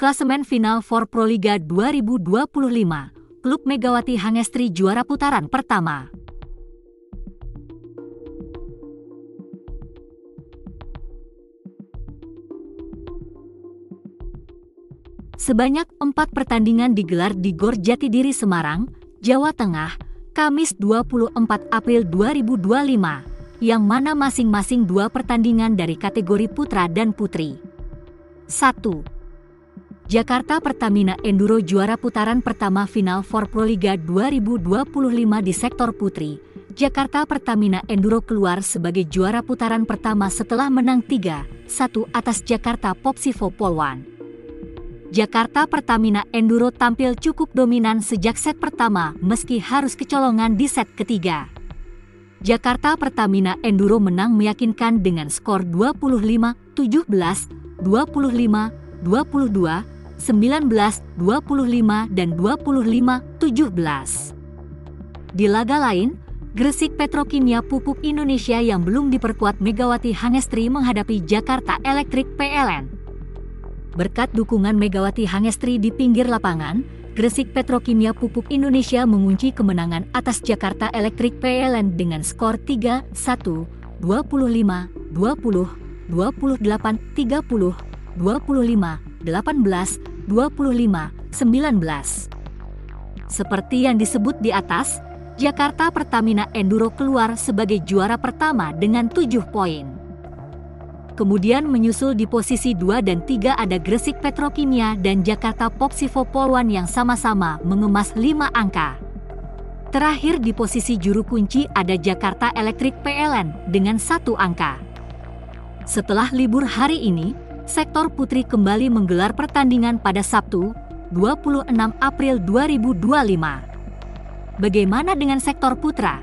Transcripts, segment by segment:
Klasemen final for Proliga 2025, Klub Megawati Hangestri juara putaran pertama. Sebanyak 4 pertandingan digelar di Gor Jatidiri Semarang, Jawa Tengah, Kamis 24 April 2025, yang mana masing-masing 2 pertandingan dari kategori putra dan putri. 1. Jakarta Pertamina Enduro juara putaran pertama final for Proliga 2025 di sektor putri. Jakarta Pertamina Enduro keluar sebagai juara putaran pertama setelah menang 3-1 atas Jakarta Popsivo Polwan. Jakarta Pertamina Enduro tampil cukup dominan sejak set pertama meski harus kecolongan di set ketiga. Jakarta Pertamina Enduro menang meyakinkan dengan skor 25-17, 25-22, 19-25, dan 25-17. Di laga lain, Gresik Petrokimia Pupuk Indonesia yang belum diperkuat Megawati Hangestri menghadapi Jakarta Electric PLN. Berkat dukungan Megawati Hangestri di pinggir lapangan, Gresik Petrokimia Pupuk Indonesia mengunci kemenangan atas Jakarta Electric PLN dengan skor 3-1, 25-20, 28-30, 25-18, 25-19. Seperti yang disebut di atas, Jakarta Pertamina Enduro keluar sebagai juara pertama dengan 7 poin. Kemudian menyusul di posisi 2 dan 3 ada Gresik Petrokimia dan Jakarta Popsivo Polwan yang sama-sama mengemas 5 angka. Terakhir di posisi juru kunci ada Jakarta Electric PLN dengan 1 angka. Setelah libur hari ini, sektor putri kembali menggelar pertandingan pada Sabtu, 26 April 2025. Bagaimana dengan sektor putra?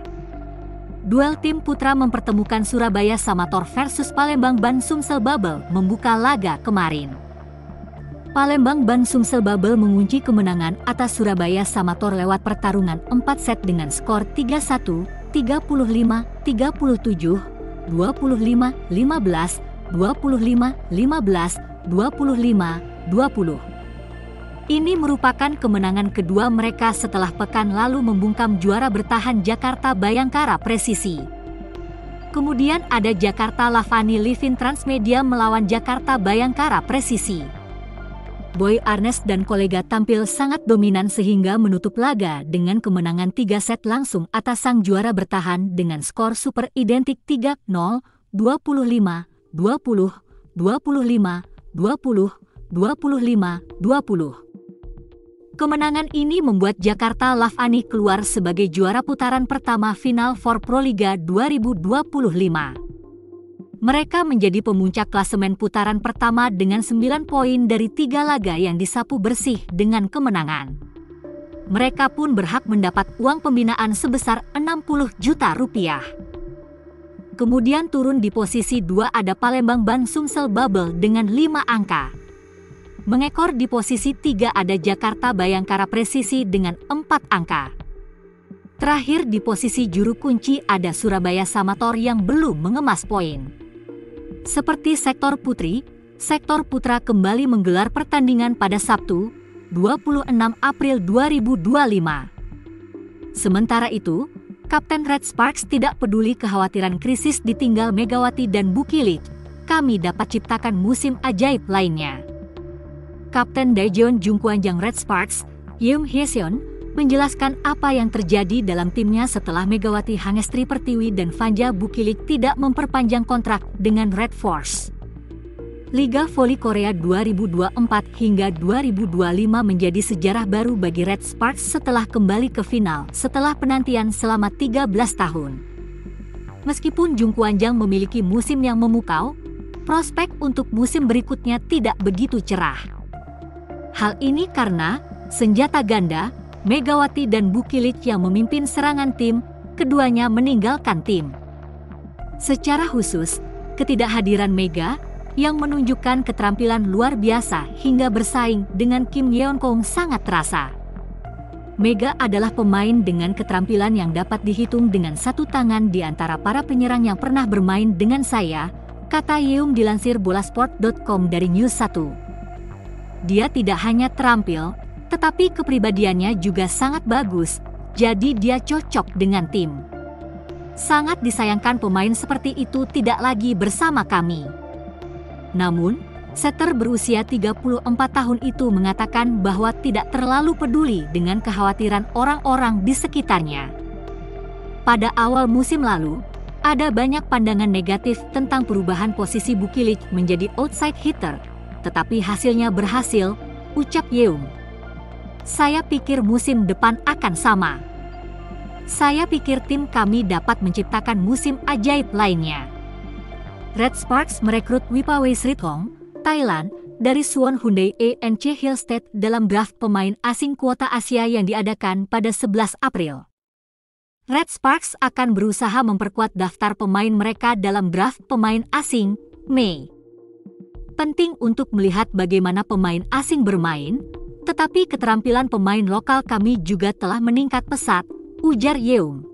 Duel tim putra mempertemukan Surabaya Samator versus Palembang Ban Sumsel Babel membuka laga kemarin. Palembang Ban Sumsel Babel mengunci kemenangan atas Surabaya Samator lewat pertarungan 4 set dengan skor 3-1, 35-37, 25-15, 25-15, 25-20. Ini merupakan kemenangan kedua mereka setelah pekan lalu membungkam juara bertahan Jakarta Bayangkara Presisi. Kemudian ada Jakarta Lavani Livin Transmedia melawan Jakarta Bayangkara Presisi. Boy Arnes dan kolega tampil sangat dominan sehingga menutup laga dengan kemenangan 3 set langsung atas sang juara bertahan dengan skor super identik 3-0, 25, 20, 25, 20, 25, 20. Kemenangan ini membuat Jakarta Lavani keluar sebagai juara putaran pertama final for Proliga 2025. Mereka menjadi pemuncak klasemen putaran pertama dengan 9 poin dari 3 laga yang disapu bersih dengan kemenangan. Mereka pun berhak mendapat uang pembinaan sebesar 60 juta rupiah. Kemudian turun di posisi 2 ada Palembang Ban Sumsel Babel dengan 5 angka. Mengekor di posisi 3 ada Jakarta Bayangkara Presisi dengan 4 angka. Terakhir di posisi juru kunci ada Surabaya Samator yang belum mengemas poin. Seperti sektor putri, sektor putra kembali menggelar pertandingan pada Sabtu, 26 April 2025. Sementara itu, Kapten Red Sparks tidak peduli kekhawatiran krisis ditinggal Megawati dan Bukilit. Kami dapat ciptakan musim ajaib lainnya. Kapten Daejeon Jungkwanjang Red Sparks, Yeum Hyeseon, menjelaskan apa yang terjadi dalam timnya setelah Megawati Hangestri Pertiwi dan Vanja Bukilik tidak memperpanjang kontrak dengan Red Force. Liga Voli Korea 2024 hingga 2025 menjadi sejarah baru bagi Red Sparks setelah kembali ke final setelah penantian selama 13 tahun. Meskipun Jungkwanjang memiliki musim yang memukau, prospek untuk musim berikutnya tidak begitu cerah. Hal ini karena senjata ganda, Megawati dan Bukilit yang memimpin serangan tim, keduanya meninggalkan tim. Secara khusus, ketidakhadiran Mega yang menunjukkan keterampilan luar biasa hingga bersaing dengan Kim Yeon-kong sangat terasa. Mega adalah pemain dengan keterampilan yang dapat dihitung dengan satu tangan di antara para penyerang yang pernah bermain dengan saya, kata Yeum dilansir bolasport.com dari News 1. Dia tidak hanya terampil, tetapi kepribadiannya juga sangat bagus, jadi dia cocok dengan tim. Sangat disayangkan pemain seperti itu tidak lagi bersama kami. Namun, setter berusia 34 tahun itu mengatakan bahwa tidak terlalu peduli dengan kekhawatiran orang-orang di sekitarnya. Pada awal musim lalu, ada banyak pandangan negatif tentang perubahan posisi Bukilic menjadi outside hitter, tetapi hasilnya berhasil, ucap Yeung. Saya pikir musim depan akan sama. Saya pikir tim kami dapat menciptakan musim ajaib lainnya. Red Sparks merekrut Wipaway Srithong, Thailand, dari Suwon Hyundai ANC Hillstead dalam draft pemain asing kuota Asia yang diadakan pada 11 April. Red Sparks akan berusaha memperkuat daftar pemain mereka dalam draft pemain asing, Mei. Penting untuk melihat bagaimana pemain asing bermain, tetapi keterampilan pemain lokal kami juga telah meningkat pesat, ujar Yeung.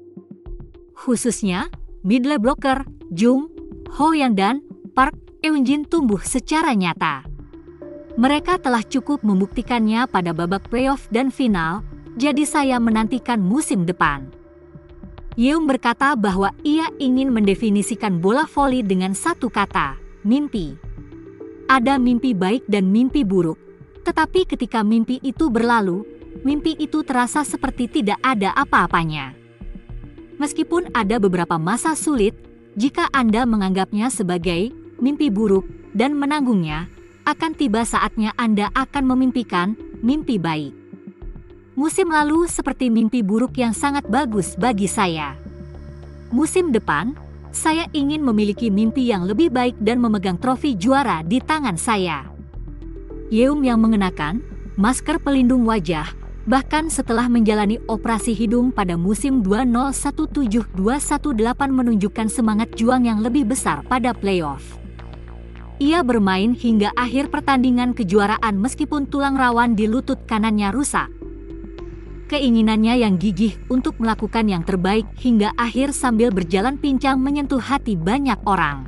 Khususnya, middle blocker, Jung Ho-yang dan Park Eun-jin tumbuh secara nyata. Mereka telah cukup membuktikannya pada babak playoff dan final, jadi saya menantikan musim depan. Yeung berkata bahwa ia ingin mendefinisikan bola voli dengan satu kata, mimpi. Ada mimpi baik dan mimpi buruk, tetapi ketika mimpi itu berlalu, mimpi itu terasa seperti tidak ada apa-apanya. Meskipun ada beberapa masa sulit, jika Anda menganggapnya sebagai mimpi buruk dan menanggungnya, akan tiba saatnya Anda akan memimpikan mimpi baik. Musim lalu seperti mimpi buruk yang sangat bagus bagi saya. Musim depan, saya ingin memiliki mimpi yang lebih baik dan memegang trofi juara di tangan saya. Yeung yang mengenakan masker pelindung wajah, bahkan setelah menjalani operasi hidung pada musim 2017-2018 menunjukkan semangat juang yang lebih besar pada playoff. Ia bermain hingga akhir pertandingan kejuaraan meskipun tulang rawan di lutut kanannya rusak. Keinginannya yang gigih untuk melakukan yang terbaik hingga akhir sambil berjalan pincang menyentuh hati banyak orang.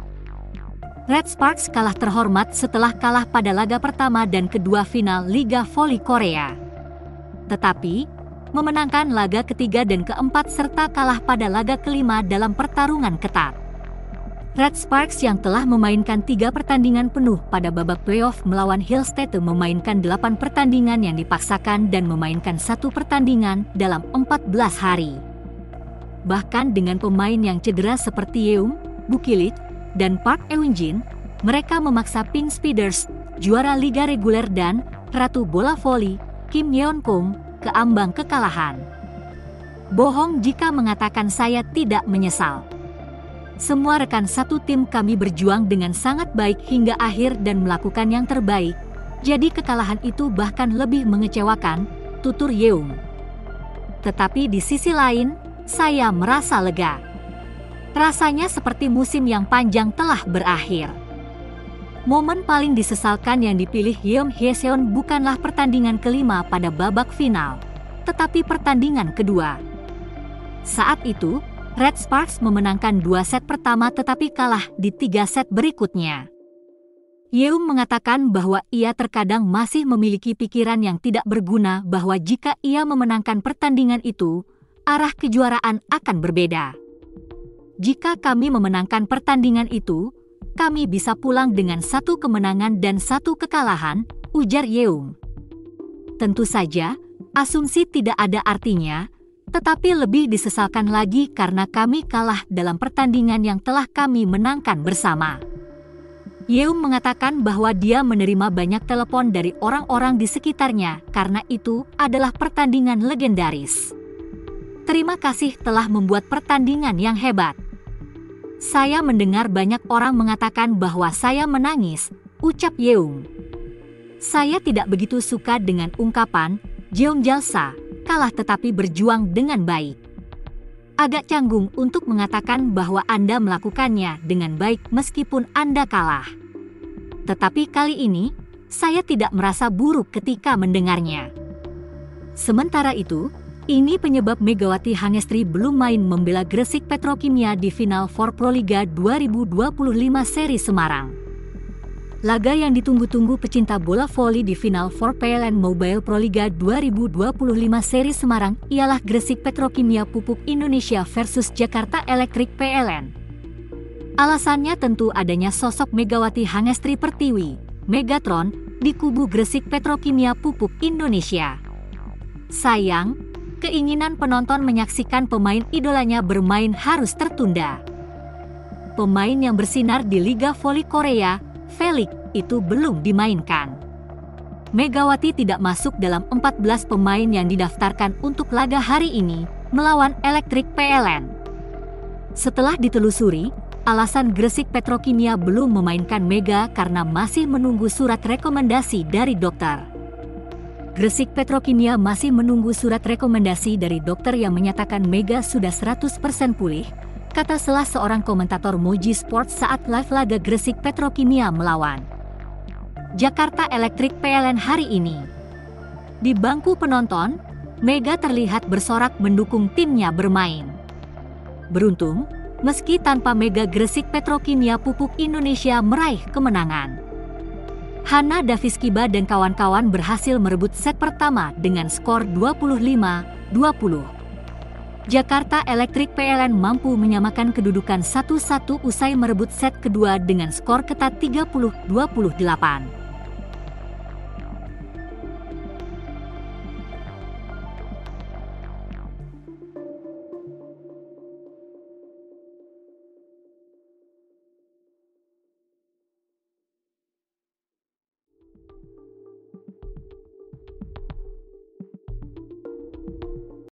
Red Sparks kalah terhormat setelah kalah pada laga pertama dan kedua final Liga Voli Korea. Tetapi, memenangkan laga ketiga dan keempat serta kalah pada laga kelima dalam pertarungan ketat. Red Sparks yang telah memainkan 3 pertandingan penuh pada babak playoff melawan Hillstead memainkan 8 pertandingan yang dipaksakan dan memainkan 1 pertandingan dalam 14 hari. Bahkan dengan pemain yang cedera seperti Yeung, Bukilic, dan Park Eun-jin, mereka memaksa Pink Speeders, juara liga reguler dan Ratu Bola Voli, Kim Yeon-kung, ke ambang kekalahan. Bohong jika mengatakan saya tidak menyesal. Semua rekan satu tim kami berjuang dengan sangat baik hingga akhir dan melakukan yang terbaik, jadi kekalahan itu bahkan lebih mengecewakan, tutur Yeung. Tetapi di sisi lain, saya merasa lega. Rasanya seperti musim yang panjang telah berakhir. Momen paling disesalkan yang dipilih Yeon Hyeseon bukanlah pertandingan kelima pada babak final, tetapi pertandingan kedua. Saat itu, Red Sparks memenangkan 2 set pertama tetapi kalah di 3 set berikutnya. Yeung mengatakan bahwa ia terkadang masih memiliki pikiran yang tidak berguna bahwa jika ia memenangkan pertandingan itu, arah kejuaraan akan berbeda. Jika kami memenangkan pertandingan itu, kami bisa pulang dengan 1 kemenangan dan 1 kekalahan, ujar Yeung. Tentu saja, asumsi tidak ada artinya, tetapi lebih disesalkan lagi karena kami kalah dalam pertandingan yang telah kami menangkan bersama. Yeung mengatakan bahwa dia menerima banyak telepon dari orang-orang di sekitarnya karena itu adalah pertandingan legendaris. Terima kasih telah membuat pertandingan yang hebat. Saya mendengar banyak orang mengatakan bahwa saya menangis, ucap Yeung. Saya tidak begitu suka dengan ungkapan, Jeong Jalsa, kalah tetapi berjuang dengan baik. Agak canggung untuk mengatakan bahwa Anda melakukannya dengan baik meskipun Anda kalah. Tetapi kali ini, saya tidak merasa buruk ketika mendengarnya. Sementara itu, ini penyebab Megawati Hangestri belum main membela Gresik Petrokimia di final 4 Proliga 2025 seri Semarang. Laga yang ditunggu-tunggu pecinta bola voli di final 4 PLN Mobile Proliga 2025 seri Semarang ialah Gresik Petrokimia Pupuk Indonesia versus Jakarta Electric PLN. Alasannya tentu adanya sosok Megawati Hangestri Pertiwi, Megatron, di kubu Gresik Petrokimia Pupuk Indonesia. Sayang, keinginan penonton menyaksikan pemain idolanya bermain harus tertunda. Pemain yang bersinar di Liga Voli Korea, V-League, itu belum dimainkan. Megawati tidak masuk dalam 14 pemain yang didaftarkan untuk laga hari ini melawan Electric PLN. Setelah ditelusuri, alasan Gresik Petrokimia belum memainkan Mega karena masih menunggu surat rekomendasi dari dokter. Gresik Petrokimia masih menunggu surat rekomendasi dari dokter yang menyatakan Mega sudah 100% pulih, kata salah seorang komentator Moji Sports saat live laga Gresik Petrokimia melawan Jakarta Electric PLN hari ini. Di bangku penonton, Mega terlihat bersorak mendukung timnya bermain. Beruntung, meski tanpa Mega Gresik Petrokimia Pupuk Indonesia meraih kemenangan. Hana Daviskiba dan kawan-kawan berhasil merebut set pertama dengan skor 25-20. Jakarta Electric PLN mampu menyamakan kedudukan 1-1 usai merebut set kedua dengan skor ketat 30-28.